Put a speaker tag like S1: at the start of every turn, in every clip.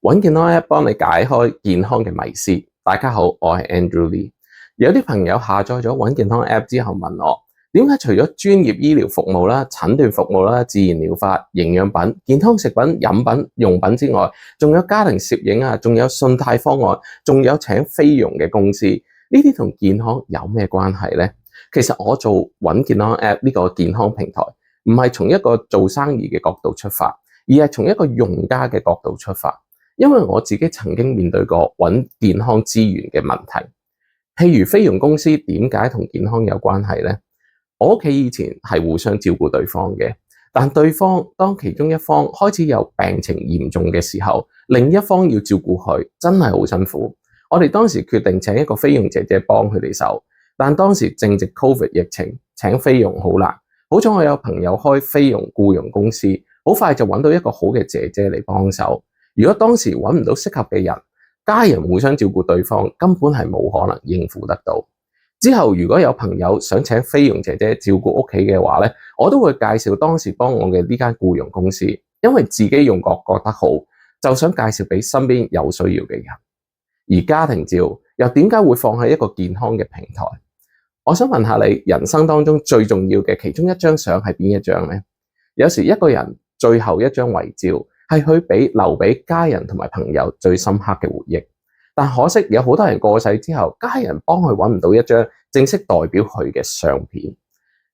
S1: 揾健康 App 幫你解開健康嘅迷思。大家好，我係 Andrew Lee。有啲朋友下載咗揾健康 App 之後問我，點解除咗專業醫療服務啦、診斷服務啦、自然療法、營養品、健康食品、飲品、用品之外，仲有家庭攝影啊，仲有信貸方案，仲有請菲傭嘅公司，呢啲同健康有咩關係呢？其實我做揾健康 App 呢個健康平台，唔係從一個做生意嘅角度出發，而係從一個用家嘅角度出發。因為我自己曾經面對過揾健康資源嘅問題，譬如菲傭公司點解同健康有關係呢？我屋企以前係互相照顧對方嘅，但對方當其中一方開始有病情嚴重嘅時候，另一方要照顧佢，真係好辛苦。我哋當時決定請一個菲傭姐姐幫佢哋手，但當時正值 COVID 疫情，請菲傭好難。好彩我有朋友開菲傭僱傭公司，好快就揾到一個好嘅姐姐嚟幫手。如果當時揾唔到適合嘅人，家人互相照顧對方，根本係冇可能應付得到。之後如果有朋友想請菲傭姐姐照顧屋企嘅話呢，我都會介紹當時幫我嘅呢間僱傭公司，因為自己用覺得好，就想介紹俾身邊有需要嘅人。而家庭照又點解會放喺一個健康嘅平台？我想問下你，人生當中最重要嘅其中一張相係邊一張呢？有時一個人最後一張遺照係佢留俾家人同埋朋友最深刻嘅回憶，但可惜有好多人過世之後，家人幫佢揾唔到一張正式代表佢嘅相片。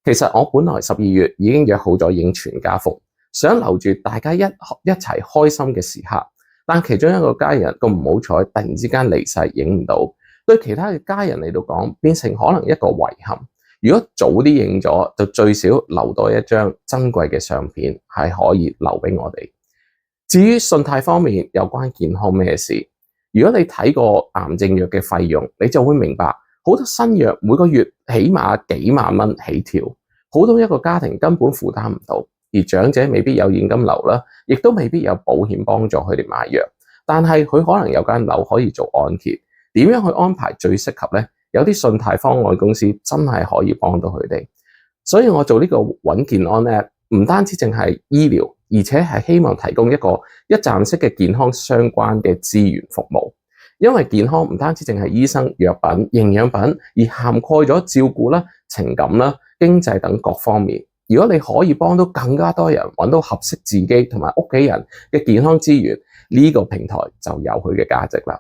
S1: 其實我本來12月已經約好咗影全家福，想留住大家一齊開心嘅時刻，但其中一個家人咁唔好彩，突然之間離世，影唔到，對其他嘅家人嚟到講，變成可能一個遺憾。如果早啲影咗，就最少留多一張珍貴嘅相片，係可以留俾我哋。至於信貸方面有關健康咩事，如果你睇過癌症藥嘅費用，你就會明白好多新藥每個月起碼幾萬蚊起跳，普通一個家庭根本負擔唔到，而長者未必有現金流啦，亦都未必有保險幫助佢哋買藥，但係佢可能有間樓可以做按揭，點樣去安排最適合呢？有啲信貸方案公司真係可以幫到佢哋，所以我做呢個揾健康 App 唔單止淨係醫療，而且係希望提供一個一站式嘅健康相關嘅資源服務。因為健康唔單止淨係醫生、藥品、營養品，而涵蓋咗照顧啦、情感啦、經濟等各方面。如果你可以幫到更加多人揾到合適自己同埋屋企人嘅健康資源，呢個平台就有佢嘅價值啦。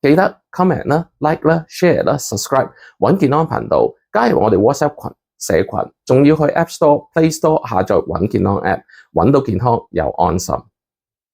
S1: 記得 comment 啦、like 啦、share 啦、subscribe 揾健康頻道，加入我哋 WhatsApp 群社群，仲要去 App Store、Play Store 下載揾健康 App，揾到健康又安心。